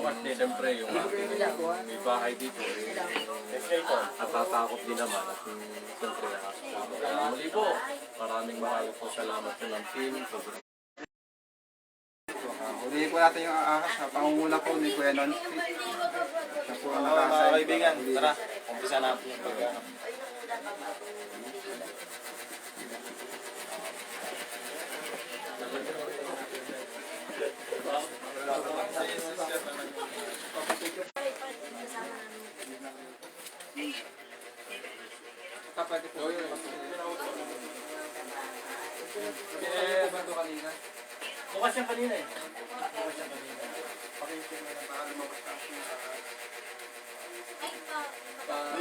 Siyempre, yung may bahay dito, natatakot din naman. At siyempre, muli po, maraming po salamat po ng team. Huliin po natin yung ahas na pangunguna po ni Kuya Non. Siya po ang Mga nakasay. kaibigan, tara, umpisa natin yung pag-ano. Kapatid po yun. Bukas yung kanina eh. Bukas yung kanina.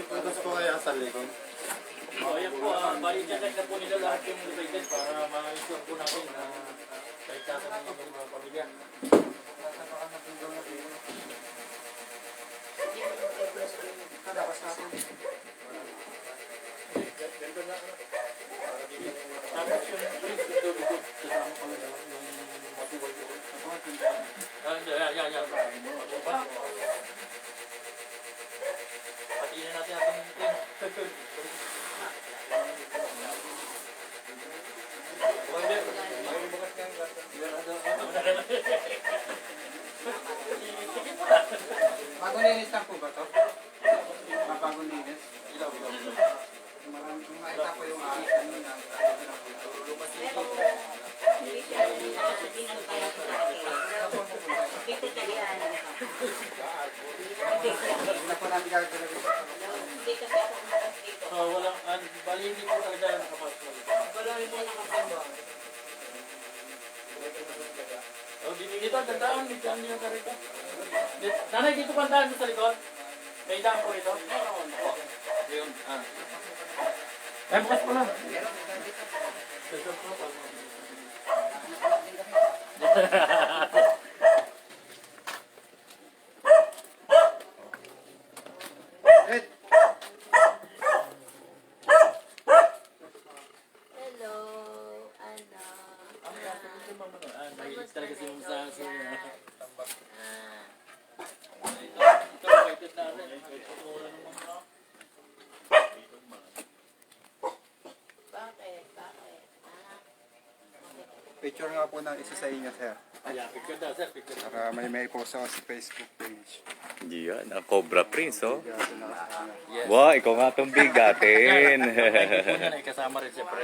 Pagkas po kaya sa likod. So, ayan po, bali-check na po nila lahat yung resident para ma-ensure po natin na kahit nasa na yung mga pamilya. Tapos yung police, yung dulugod, kasama ko na yung matubal ko. Yan. Pati na natin ating team. Bagong linis lang po ba ito? Bagong linis? Ilaw. Maraming makita po yung ahas. Hindi na po namin gagawin ito. So, walang, bali hindi po talaga nakapasok. Wala hindi nakapasok. Oh, dito, tandaan, dito ang niyong karito. Nanay, dito pandaan mo sa likod. May daan po ito. Yun, Ay, bukas po lang. Hello, anak. Mahilig talaga si Mum sa aso. Ah, Ito, excited na rin. Wala naman na. bakit? Picture nga po ng isa sa inyo, sir. Ayan, picture daw, sir. Picture daw. Para may post ako sa Facebook page. Yan, ang Cobra Prince, oh. Kaya ito nakasama. Yes. Wow, ikaw nga itong bigatin. Kasama rin siyempre.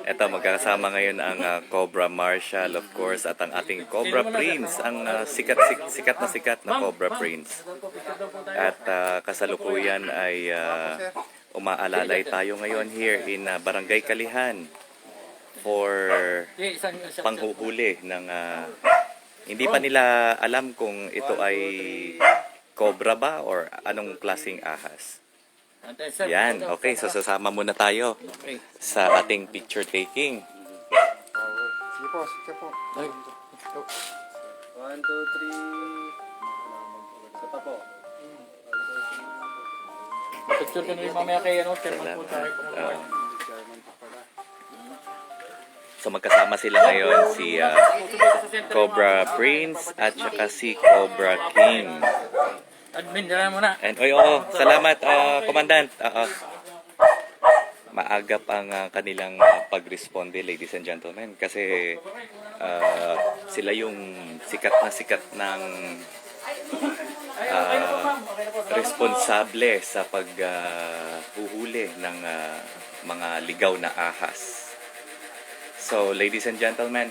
Ito, magkakasama ngayon ang Cobra Marshal, of course, at ang ating Cobra Prince, ang sikat na Cobra Prince. At kasalukuyan ay umaalalay tayo ngayon here in Barangay Kalihan for panghuhuli ng hindi pa nila alam kung ito ay cobra ba or anong klaseng ahas. Yan, okay, so sasama muna tayo sa ating picture taking. Sige po, sige po. 1, 2, 3. Sa pa po. Picture ka na rin mamaya kay chairman po tayo. So magkasama sila ngayon si Cobra Prince at saka si Cobra King. Admin, dala mo na. And salamat Commandant. Maagap ang kanilang pag-responde, ladies and gentlemen, kasi sila yung sikat ng responsable sa paghuhuli ng mga ligaw na ahas. So, ladies and gentlemen,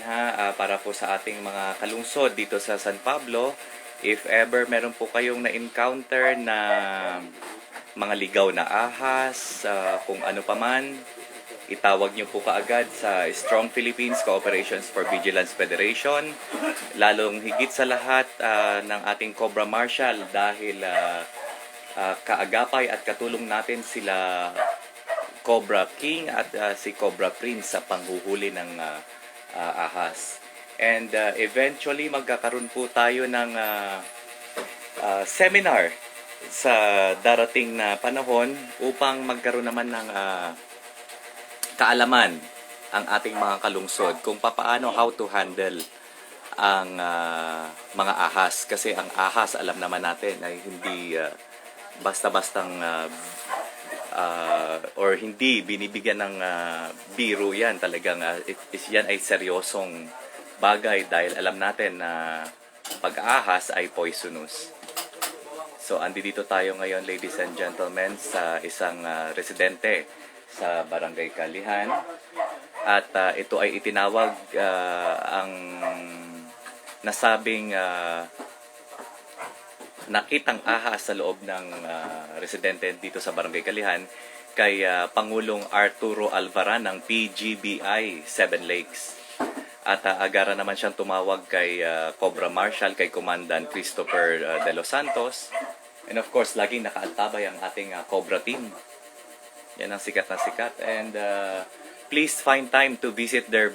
para po sa ating mga kalungsod dito sa San Pablo, if ever meron po kayong na-encounter na mga ligaw na ahas, kung ano pa man, itawag nyo po kaagad sa Strong Philippines Cooperations for Vigilance Federation. Lalong higit sa lahat ng ating Cobra Marshal dahil kaagapay at katulong natin sila Cobra King at si Cobra Prince sa panghuhuli ng ahas. And eventually magkakaroon po tayo ng seminar sa darating na panahon upang magkaroon naman ng kaalaman ang ating mga kalungsod kung paano how to handle mga ahas. Kasi ang ahas, alam naman natin, ay hindi basta-bastang or hindi binibigyan ng biro yan. Talagang yan ay seryosong bagay dahil alam natin na pag-ahas ay poisonous. So, dito tayo ngayon, ladies and gentlemen, sa isang residente sa Barangay Kalihan. At ito ay itinawag ang nasabing nakitang ahas sa loob ng residente dito sa Barangay Kalihan kay Pangulong Arturo Alvaran ng PGBI 7 Lakes. At agaran naman siyang tumawag kay Cobra Marshal, kay Commandant Christopher de los Santos. And of course, laging nakaantabay ang ating Cobra team. Yan ang sikat na sikat. And please find time to visit their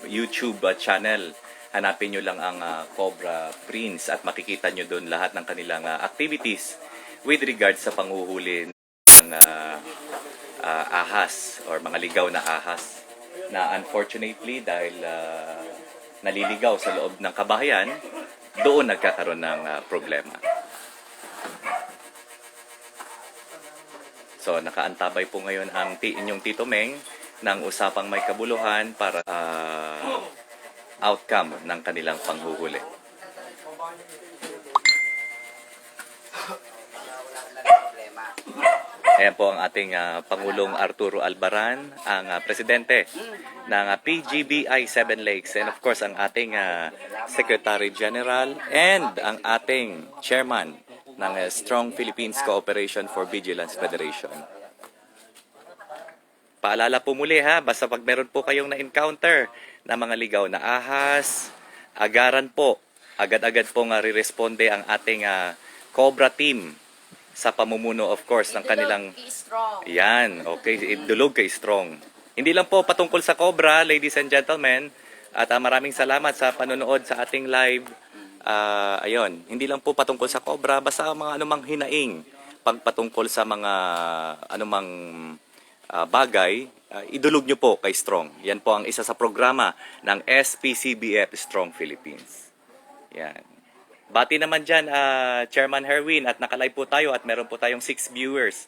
YouTube channel. Hanapin nyo lang ang Cobra Prince at makikita nyo doon lahat ng kanilang activities with regards sa panghuhuli ng ahas or mga ligaw na ahas na unfortunately dahil naliligaw sa loob ng kabahayan, doon nagkakaroon ng problema. So nakaantabay po ngayon ang inyong Tito Meng ng usapang may kabuluhan para outcome ng kanilang panghuhuli. Ayan po ang ating Pangulong Arturo Alvaran, ang presidente ng PGBI 7 Lakes, and of course ang ating Secretary General and ang ating Chairman ng Strong Philippines Cooperation for Vigilance Federation. Paalala po muli basta pag meron po kayong na-encounter na mga ligaw na ahas, agaran po, agad-agad pong re-responde ang ating Cobra team sa pamumuno of course ng kanilang yan, okay, idulog kay Strong. Hindi lang po patungkol sa Cobra, ladies and gentlemen, at maraming salamat sa panonood sa ating live. Ayun, hindi lang po patungkol sa Cobra, basta mga anumang hinaing pagpatungkol sa mga anumang bagay, idulog nyo po kay Strong. Yan po ang isa sa programa ng SPCBF Strong Philippines. Yan. Bati naman dyan, Chairman Herwin, at nakalive po tayo at meron po tayong 6 viewers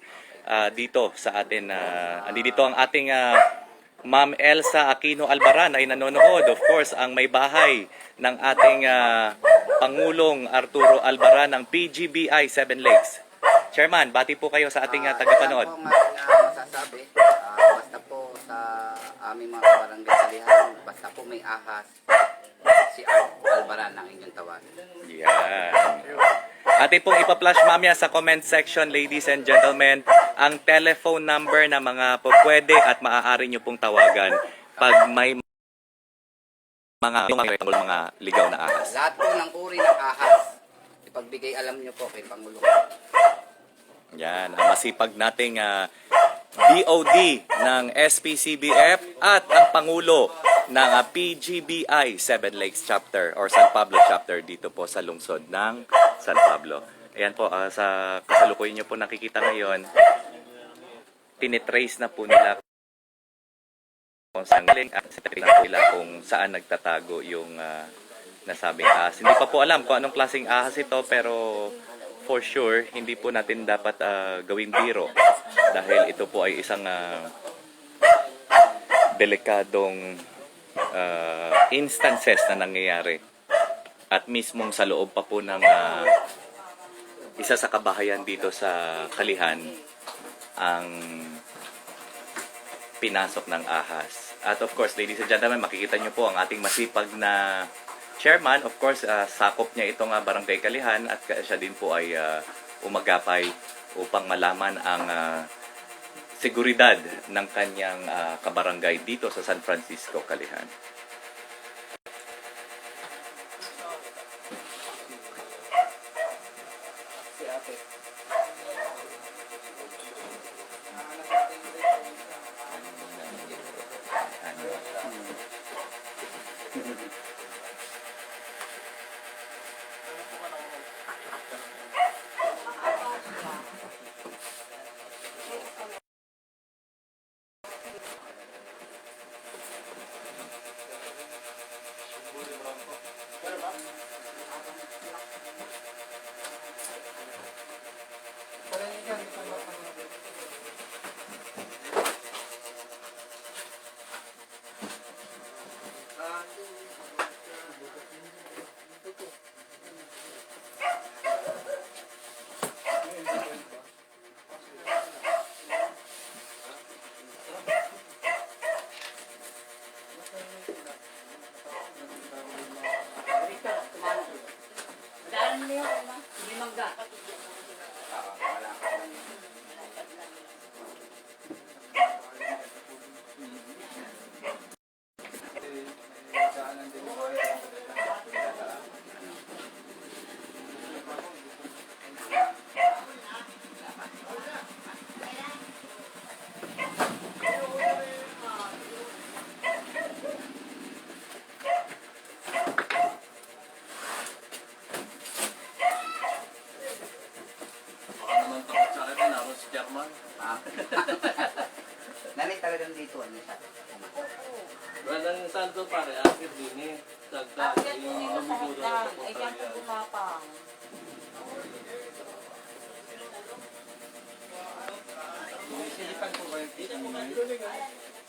dito sa atin. Andito ang ating Ma'am Elsa Aquino Alvaran ay nanonood. Of course, ang may bahay ng ating Pangulong Arturo Alvaran ng PGBI 7 Lakes. Chairman, bati po kayo sa ating tagapanood. Wala po masasabi. Basta po sa aming mga barangay Kalihan, basta po may ahas, si Art Alvaran ang inyong tawagan. Yan. Atin pong ipa-flash mamaya sa comment section, ladies and gentlemen, ang telephone number na mga pwede at maaari nyo pong tawagan pag may mga ligaw na ahas. Lahat po ng uri ng ahas, ipagbigay alam nyo po kay Pangulong. Yan, ang masipag nating DOD ng SPCBF at ang Pangulo ng PGBI 7 Lakes Chapter or San Pablo Chapter dito po sa lungsod ng San Pablo. Ayan po, sa kasalukuyan nyo po nakikita ngayon, tinitrace na po nila kung saan galing at nila kung saan nagtatago yung nasabing ahas. Hindi pa po alam kung anong klaseng ahas ito, pero for sure, hindi po natin dapat gawing biro dahil ito po ay isang delikadong instances na nangyayari at mismong sa loob pa po ng isa sa kabahayan dito sa Kalihan ang pinasok ng ahas. At of course, ladies and gentlemen, makikita nyo po ang ating masipag na chairman. Of course, sakop niya itong Barangay Kalihan at siya din po ay umagapay upang malaman ang seguridad ng kanyang kabarangay dito sa San Francisco, Kalihan.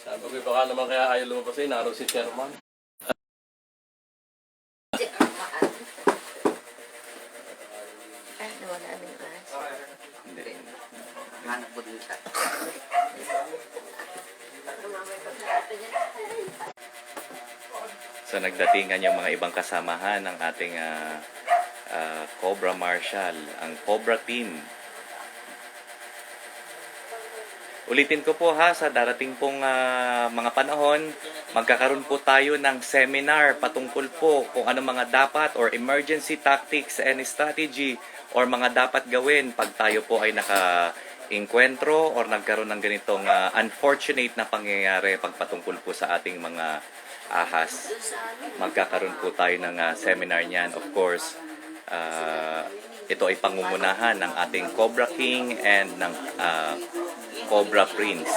Sabi ko, baka naman kaya ayaw lumabas sa'yo, naroon si Chairman. Ano, wala naming ahas. Hindi. Hanap po din siya. So nagdatingan yung mga ibang kasamahan ng ating Cobra Marshal, ang Cobra Team. Ulitin ko po ha, sa darating pong mga panahon, magkakaroon po tayo ng seminar patungkol po kung ano mga dapat or emergency tactics and strategy or mga dapat gawin pag tayo po ay naka-inkwentro or nagkaroon ng ganitong unfortunate na pangyayari pagpatungkol po sa ating mga ahas. Magkakaroon po tayo ng seminar niyan. Of course, ito ay pangungunahan ng ating Cobra King and ng Cobra Prince.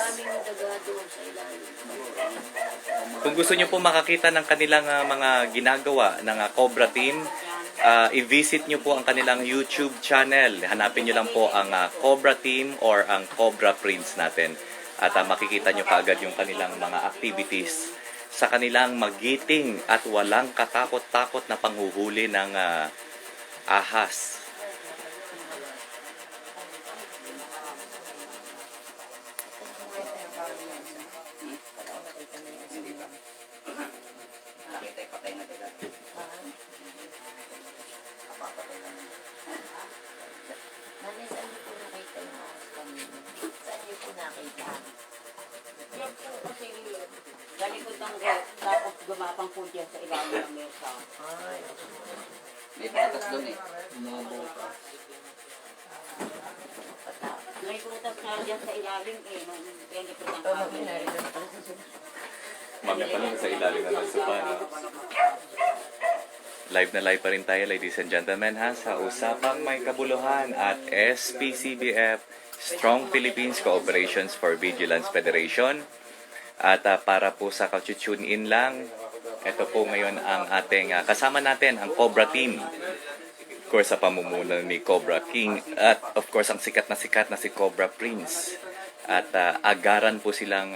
Kung gusto niyo po makakita ng kanilang mga ginagawa ng Cobra Team, i-visit niyo po ang kanilang YouTube channel. Hanapin niyo lang po ang Cobra Team or ang Cobra Prince natin. At makikita niyo kaagad yung kanilang mga activities sa kanilang magiting at walang katakot-takot na panghuhuli ng ahas. Nakita yung patay na dagat. Napapatay lang. Nanay, saan niyo po nakita yung ahas kanina? Saan niyo po nakita? Yan po kasi galikod ng gate, tapos gumapang po dyan sa ilalim ng mesa. Ay, May patas doon eh. May prutas nga dyan sa ilalim eh, nung galikod ng tama, kami. pinarinig pala sa sila. Mamaya pa lang sa ilalim ng sopa. Live na live pa rin tayo, ladies and gentlemen, ha, sa Usapang May Kabuluhan at SPCBF, Strong Philippines Cooperations for Vigilance Federation. At para po sa ka-tune in lang, ito po ngayon ang ating kasama natin, ang Cobra Team. Of course, sa pamumuno ni Cobra King at of course, ang sikat na si Cobra Prince. At agaran po silang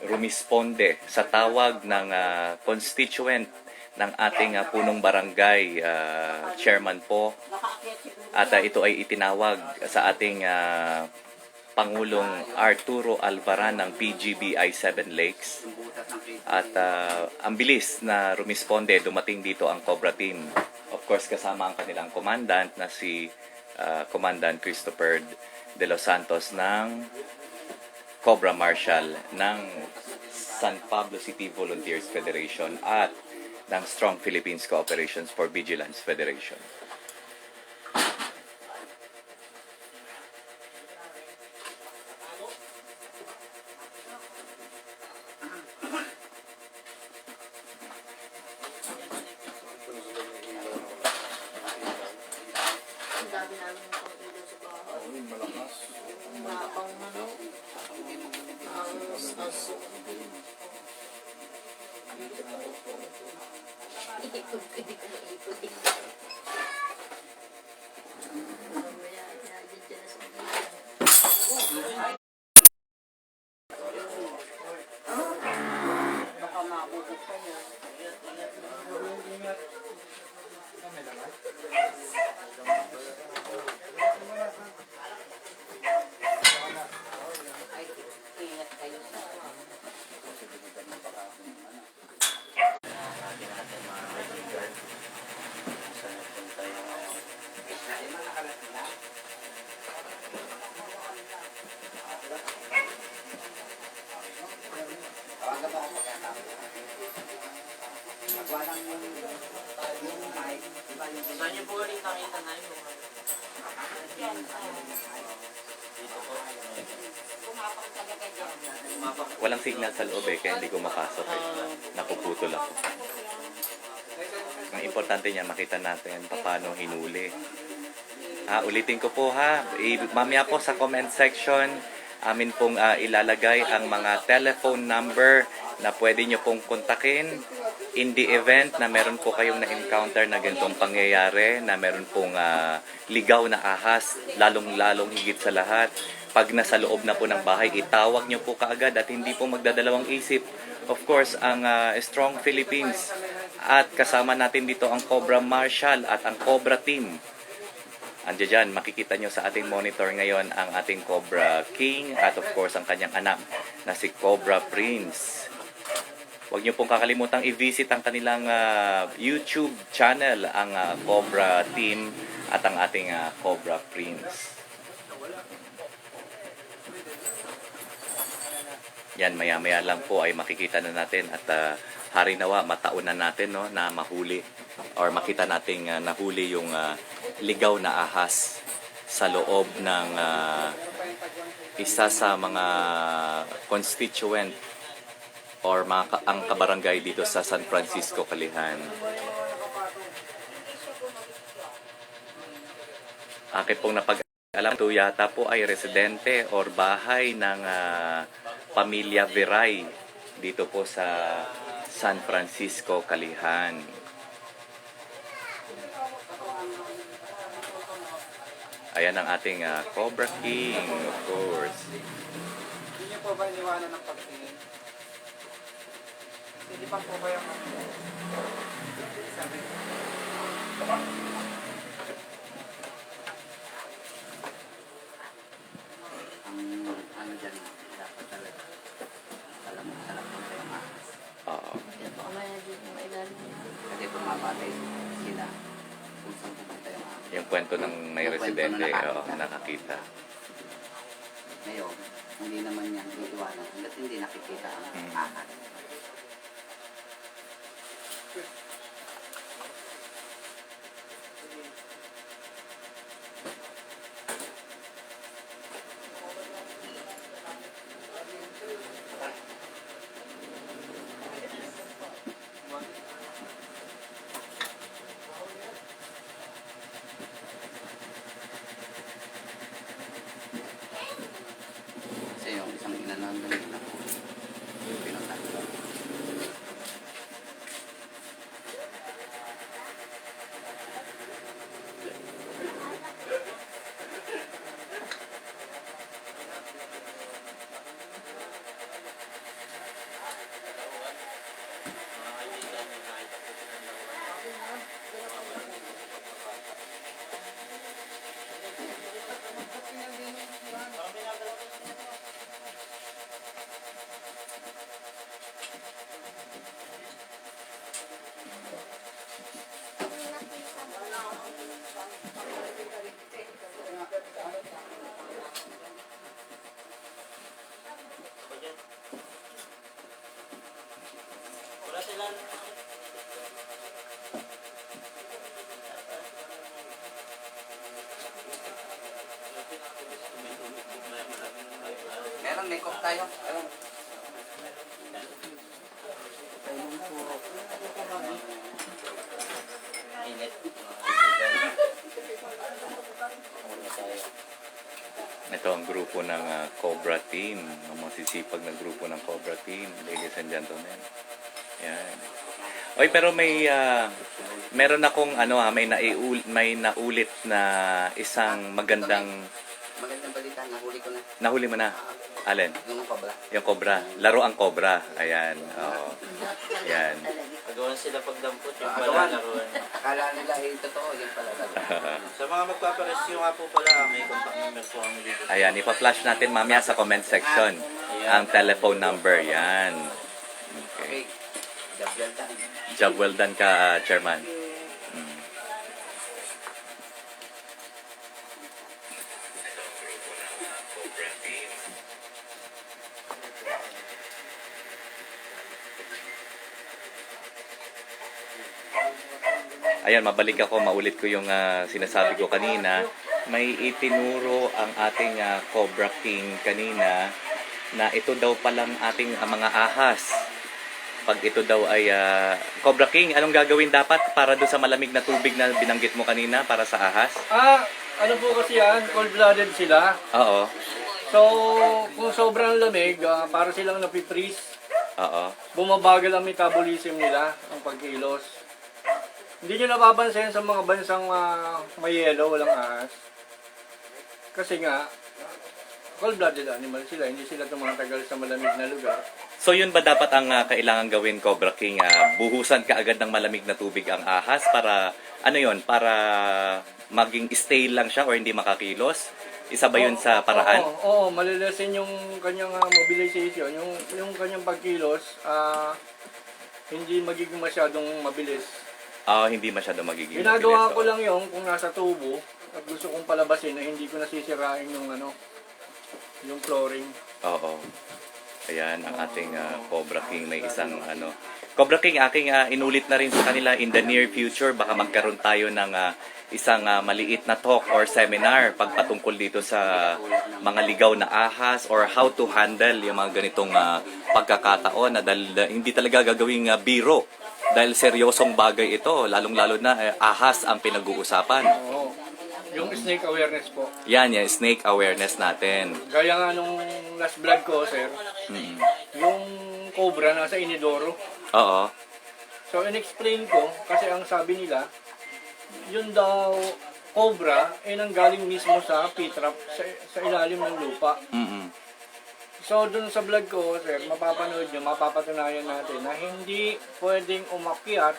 rumisponde sa tawag ng constituent ng ating punong barangay chairman po. At ito ay itinawag sa ating Pangulong Arturo Alvaran ng PGBI 7 Lakes. At ang bilis na rumisponde, dumating dito ang Cobra Team. Of course, kasama ang kanilang commandant na si Commandant Christopher De Los Santos ng Cobra Marshal ng San Pablo City Volunteers Federation at ng Strong Philippines Cooperations for Vigilance Federation. Ang dami namin yung pang-ilaw sa bahay. Malakas. Mapang ano, ang aso. Ikot ko, di ko maikot. Mamaya, nandiyan dyan na sa gilid. Baka mabutot pa yan. Ay, ingat kayo sa Saan niyo po ulit nakita na yun? pumapak talaga dyan. Walang signal sa loob kaya hindi ko mapasok Napuputol ako. Ang importante niya makita natin paano hinuli. Ulitin ko po ha, mamaya po sa comment section, amin pong ilalagay ang mga telephone number na pwede nyo pong kontakin in the event na meron po kayong na-encounter na ganitong pangyayari, na meron pong ligaw na ahas, lalong-lalong higit sa lahat, Pag nasa loob na po ng bahay, itawag nyo po kaagad at hindi po magdadalawang isip. Of course, ang Strong Philippines at kasama natin dito ang Cobra Marshal at ang Cobra Team. Andiyan dyan, makikita nyo sa ating monitor ngayon ang ating Cobra King at of course ang kanyang anak na si Cobra Prince. Huwag nyo pong kakalimutang i-visit ang kanilang YouTube channel, ang Cobra Team at ang ating Cobra Prince. Yan, maya-maya lang po ay makikita na natin at hari nawa mataunan natin, no, na mahuli or makita nating nahuli yung ligaw na ahas sa loob ng isa sa mga constituent or ang kabarangay dito sa San Francisco, Kalihan. Akin pong napag-alam, ito yata po ay residente or bahay ng pamilya Viray dito po sa San Francisco, Kalihan. Ayan ang ating Cobra King, of course. Hindi niyo po ba iniwanan ng pagtingin? Hindi pa po ba yung sabi? Ang ano dyan, dapat talaga. Alam mo, sarap mo yung ahas. Oo. Kaya baka may nagiging mailan niya. Kasi pumapatay sila kung saan pupunta yung ahas. Yung kwento ng may Yung kwento residente, na nakakita. oo, nakakita. Ngayon, hindi naman yan iiwanan hanggat hindi nakikita ang ahas. Kasi yung isang inanandang na po, yung pinatay. Meron, may cook tayo. Ayun. Ito ang grupo ng Cobra Team, ang masisipag na grupo ng Cobra Team, ladies and gentlemen. Yan. Oy, pero meron akong may naulit na isang magandang Magandang balita, nahuli ko na. nahuli mo na. Alin? Yung cobra. Yung Cobra. Laro ang Cobra. Ayan. Oo. Yan. Agawan sila pagdampot, yung Agawan. pala laruan. Akala nila totoo, yung pala laro. Sa mga magpaparescue nga po pala, may contact number po kami dito. Ayan, ipa-flash natin mamaya sa comment section ang telephone number. Yan. Okay. Okay. Job well done. Job well done ka, Chairman. Ayan, mabalik ako, maulit ko yung sinasabi ko kanina. May itinuro ang ating Cobra King kanina na ito daw palang ating mga ahas. Pag ito daw ay Cobra King, anong gagawin dapat para doon sa malamig na tubig na binanggit mo kanina para sa ahas? Ano po kasi yan, cold-blooded sila. Oo. So, kung sobrang lamig, para silang napiprease, Oo. bumabagal ang metabolism nila, ang pagkilos. Hindi nyo napapansin sa mga bansang may yelo, walang ahas. Kasi nga, cold-blooded animal sila, hindi sila tumatagal sa malamig na lugar. So yun ba dapat ang kailangan gawin, Cobra King? Buhusan ka agad ng malamig na tubig ang ahas para, ano yun, para maging stay lang siya or hindi makakilos? Isa ba yun sa paraan? Oo, malilesen yung kanyang mobilization, yung kanyang pagkilos, hindi magiging masyadong mabilis. Hindi masyado magiging Ginagawa mabilis, ko lang yung kung nasa tubo at gusto kong palabasin na hindi ko nasisirain yung yung flooring. Oo. Ayan, ang ating Cobra King may isang Cobra King, aking inulit na rin sa kanila in the near future, baka magkaroon tayo ng isang maliit na talk or seminar pagpatungkol dito sa mga ligaw na ahas or how to handle yung mga ganitong pagkakataon na dahil hindi talaga gagawing biro dahil seryosong bagay ito, lalong-lalo na ahas ang pinag-uusapan. Oo. Yung snake awareness po. Yan, snake awareness natin. Gaya nga nung last vlog ko, sir, yung cobra nasa inidoro. Oo. So, in-explain ko, kasi ang sabi nila, yun daw, cobra, nanggaling mismo sa pit-trap, sa ilalim ng lupa. So, dun sa vlog ko, sir, mapapanood nyo, mapapatunayan natin na hindi pwedeng umakyat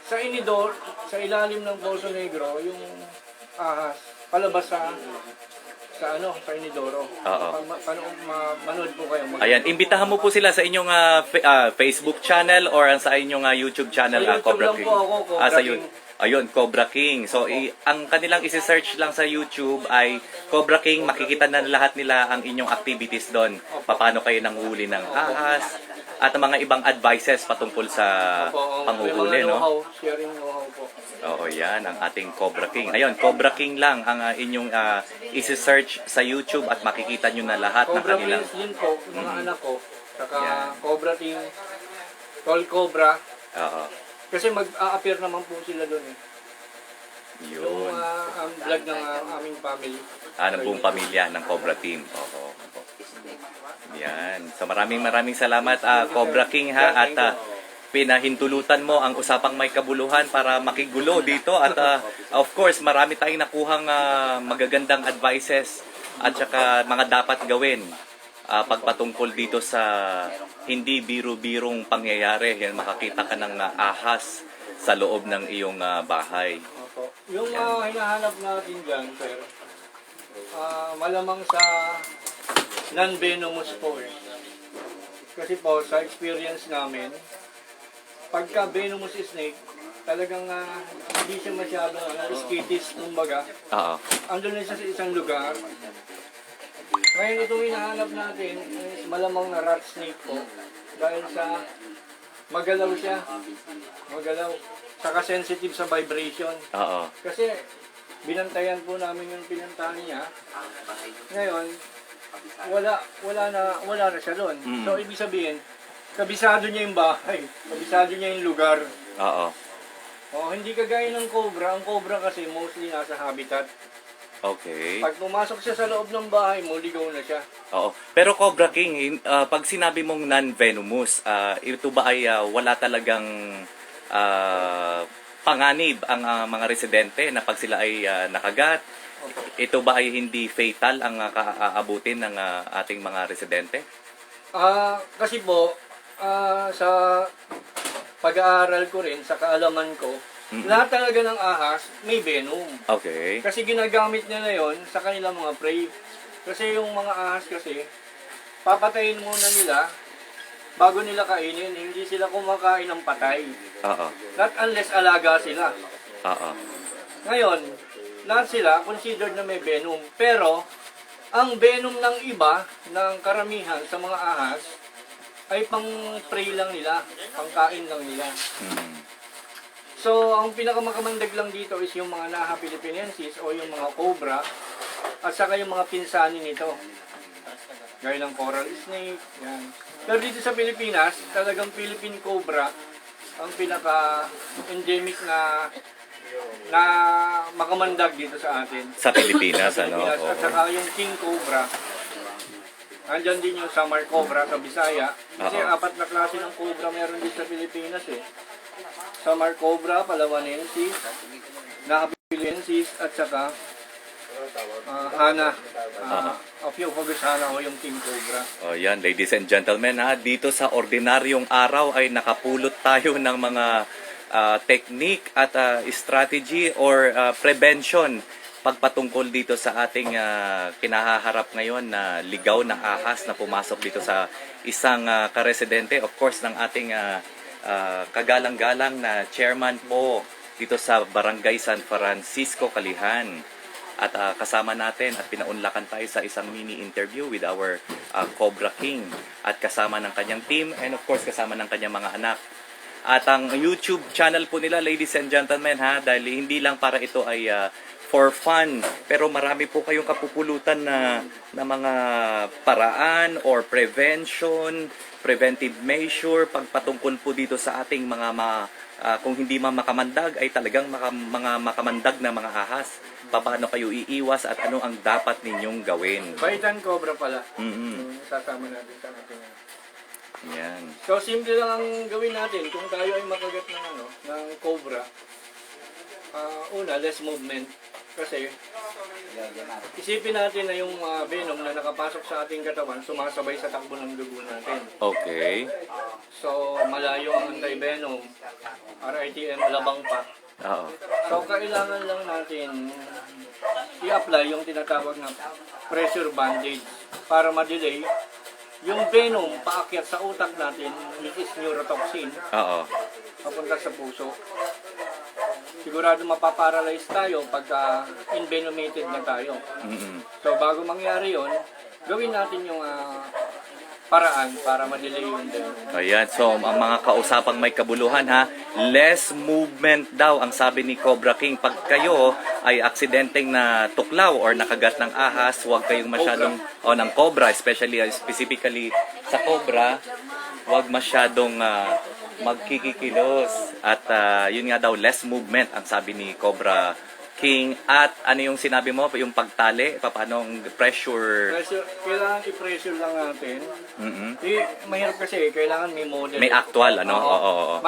sa inidor, sa ilalim ng Poso Negro, yung ahas, palabas sa inidoro. Oo. Manood po kayo. Ayan, imbitahan mo po sila sa inyong Facebook channel or sa inyong YouTube channel, Sa YouTube Cobra lang King. po ako, Cobra Sa King. Ayun, Cobra King. So, ang kanilang isi-search lang sa YouTube ay Cobra King. Makikita na lahat nila ang inyong activities doon. Paano kayo nanghuli ng ahas at ang mga ibang advices patungkol sa May panghuhuli, mga no? know-how, sharing know-how po. Oo, yan, ang ating Cobra King. Ayun, Cobra King lang ang inyong isi-search sa YouTube at makikita nyo na lahat ng Cobra kanilang... Prince din po, yung mga anak ko. Saka Cobra Team, Tall Cobra. Oo, Kasi mag-a-appear naman po sila doon eh. Yung yun. ang vlog ng aming family. Ng buong pamilya ng Cobra Team. Oo. Yan. So maraming salamat Cobra King ha at pinahintulutan mo ang usapang may kabuluhan para makigulo dito at of course marami tayong nakuhang magagandang advices at saka mga dapat gawin pagpatungkol dito sa hindi biro-birong pangyayari. Yan, makakita ka ng ahas sa loob ng iyong bahay. Opo. Yung hinahanap natin dyan, sir, malamang sa non-venomous po eh. Kasi po, sa experience namin, pagka venomous snake, talagang hindi siya masyadong skitis, kumbaga. Oo. Andun na siya sa isang lugar. Ngayon itong hinahanap natin is malamang na rat snake po. Dahil sa magalaw siya. Magalaw. Saka sensitive sa vibration. Oo. Kasi binantayan po namin yung pinuntahan niya. Ngayon, wala na siya doon. So ibig sabihin, kabisado niya yung bahay. Kabisado niya yung lugar. Oo. Hindi kagaya ng cobra. Ang cobra kasi mostly nasa habitat. Okay. Pag pumasok siya sa loob ng bahay mo, ligaw na siya. Oo. Pero Cobra King, pag sinabi mong non-venomous, ito ba ay wala talagang panganib ang mga residente na pag sila ay nakagat? Ito ba ay hindi fatal ang aabutin ng ating mga residente? Kasi po, sa pag-aaral ko rin, sa kaalaman ko, lahat talaga ng ahas may venom. Okay. Kasi ginagamit nila yon sa kanilang mga prey. Kasi yung mga ahas kasi, papatayin muna nila bago nila kainin. Hindi sila kumakain ng patay. Oo. Not unless alaga sila. Oo. Ngayon, lahat sila considered na may venom. Pero, ang venom ng iba, ng karamihan sa mga ahas, ay pang-prey lang nila, pang-kain lang nila. So, ang pinakamakamandag lang dito is yung mga Naha philippinensis o yung mga cobra at saka yung mga pinsani nito. Gaya ng coral snake, yan. Pero dito sa Pilipinas, talagang Philippine cobra ang pinaka-endemic na makamandag dito sa atin. Sa Pilipinas, ano? At Oo. saka yung king cobra. Nandyan din yung Samar cobra sa Bisaya. Kasi 4 na klase ng cobra meron dito sa Pilipinas eh. Samar cobra, Palawanensis, Naha philippinensis, at saka Hana. A few focus Hana o yung Team Cobra. O yan, ladies and gentlemen, dito sa ordinaryong araw ay nakapulot tayo ng mga technique at strategy or prevention pagpatungkol dito sa ating kinahaharap ngayon na ligaw na ahas na pumasok dito sa isang karesidente, of course, ng ating kagalang-galang na chairman po dito sa Barangay San Francisco, Kalihan. At kasama natin at pinaunlakan tayo sa isang mini interview with our Cobra King at kasama ng kanyang team and of course kasama ng kanyang mga anak. At ang YouTube channel po nila, ladies and gentlemen, dahil hindi lang para ito ay for fun, pero marami po kayong kapupulutan na mga paraan or preventive measure pagpatungkol po dito sa ating mga kung hindi man makamandag ay talagang mga makamandag na mga ahas. Paano kayo iiwas at ano ang dapat ninyong gawin? Baitan Cobra pala. Mm-hmm. Yung sasama natin sa ating Yan. So simple lang ang gawin natin kung tayo ay makagat ng cobra. Una, less movement. Kasi isipin natin na yung venom na nakapasok sa ating katawan sumasabay sa takbo ng dugo natin. Okay. So malayo ang anti-venom. RITM labang pa. Oo. So kailangan lang natin i-apply yung tinatawag na pressure bandage para ma-delay yung venom paakyat sa utak natin, which is neurotoxin, Oo. papunta sa puso. Sigurado mapaparalyze tayo pagka envenomated na tayo. Mm-mm. So bago mangyari yon, gawin natin yung paraan para ma-delay yung venom. Ayan, so ang mga kausapang may kabuluhan less movement daw ang sabi ni Cobra King. Pag kayo ay aksidenteng na tuklaw or nakagat ng ahas, huwag kayong masyadong, ng cobra, specifically sa cobra, huwag masyadong magkikikilos. At yun nga daw, less movement ang sabi ni Cobra King. At ano yung sinabi mo, yung pagtali, paano ang pressure? Kailangan i-pressure lang natin. Mm-hmm. Mahirap kasi, kailangan may model. May actual, ano? Oo.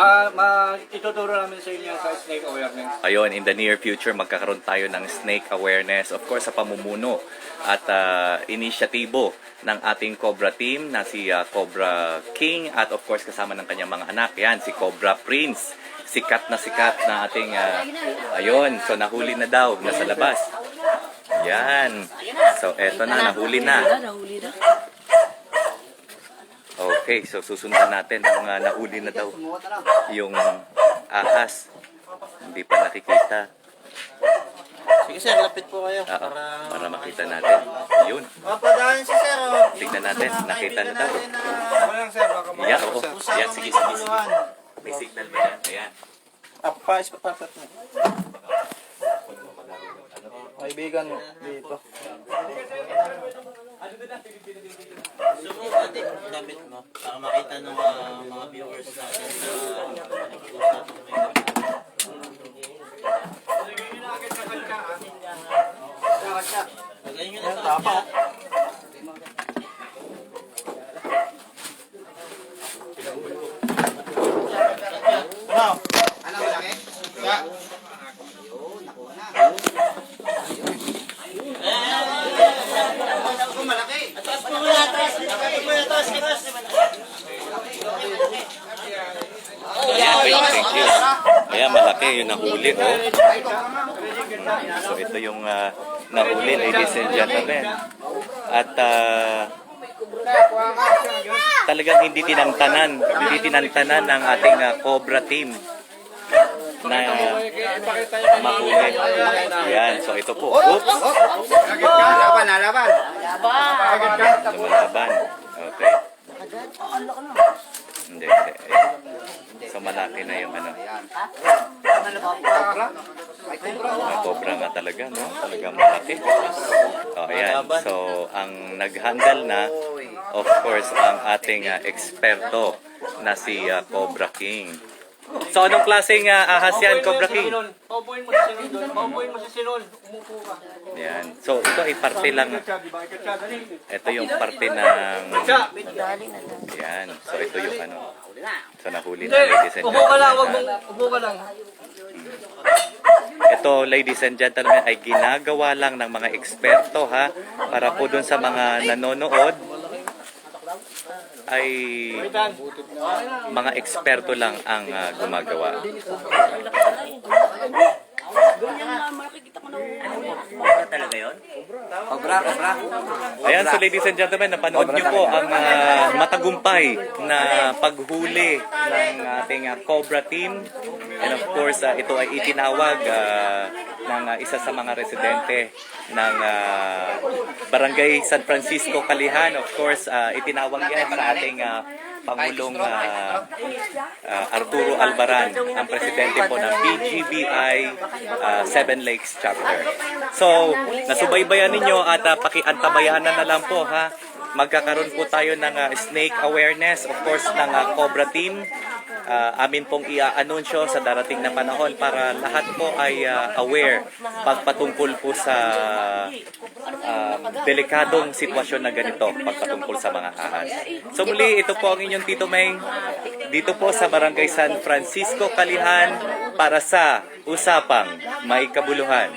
Ituturo namin sa inyo sa snake awareness. Ayun, in the near future, magkakaroon tayo ng snake awareness. Of course, sa pamumuno at inisyatibo ng ating Cobra team na si Cobra King at of course kasama ng kanyang mga anak. Yan, si Cobra Prince. Sikat na ating ayun, so nahuli na daw, nasa labas. Yan. So eto na, nahuli na. Okay, so susundan natin kung nahuli na daw yung ahas. Hindi pa nakikita. Sige sir, lapit po kayo. Para makita natin. Yun. Papadaan si sir. Tignan natin, nakita na daw. Yan, oo. Yan, sige. May signal ba yan? Ayan. Papapat na. Kaibigan dito. Sumunod natin, lapit mo. Para makita ng mga viewers natin sa usapan Magaling yun ang tapat. Ano malaki? Ya. Malaki. Atas po muna, atas. Atas. Thank you. Ayan, malaki yung nahuli, oh. So ito yung nahuli, ladies and gentlemen. At talagang hindi tinantanan ng ating Cobra team na mahuli. Ayan, so ito po. Oops! Lalaban. Lumalaban. Okay. Hindi. So malaki na yung ano. Cobra nga talaga, no? Talagang malaki. So, ayan. So, ang nag-handle na, of course, ang ating eksperto na si Cobra King. So, anong klaseng ahas yan, Cobra King? Paupuin mo si Sinol doon. Paupuin mo si Sinol. Umupo ka. Yan. So, ito ay parte lang. Ito yung parte ng... Yan. So, ito yung ano. So, nahuli na, ladies and Upo ka lang. gentlemen. Upo ka lang. Ito ito, ladies and gentlemen, ay ginagawa lang ng mga eksperto ha, para po dun sa mga nanonood ay mga eksperto lang ang gumagawa. Ganyan nga, makikita ko na Cobra. Ayan, so ladies and gentlemen, napanood niyo po ang matagumpay na paghuli ng ating Cobra team. And of course, ito ay itinawag ng isa sa mga residente ng Barangay San Francisco, Kalihan. Of course, itinawag yan sa ating Pangulong Arturo Albaran, ang presidente po ng PGBI Seven Lakes Chapter. So, nasubaybayan ninyo at pakiantabayanan na lang po ha. Magkakaroon po tayo ng snake awareness, of course, ng Cobra team. Amin pong i-anunsyo sa darating na panahon para lahat po ay aware pagpatungkol po sa delikadong sitwasyon na ganito pagpatungkol sa mga ahas. So muli, ito po ang inyong Tito Meng dito po sa Barangay San Francisco, Kalihan para sa Usapang May Kabuluhan.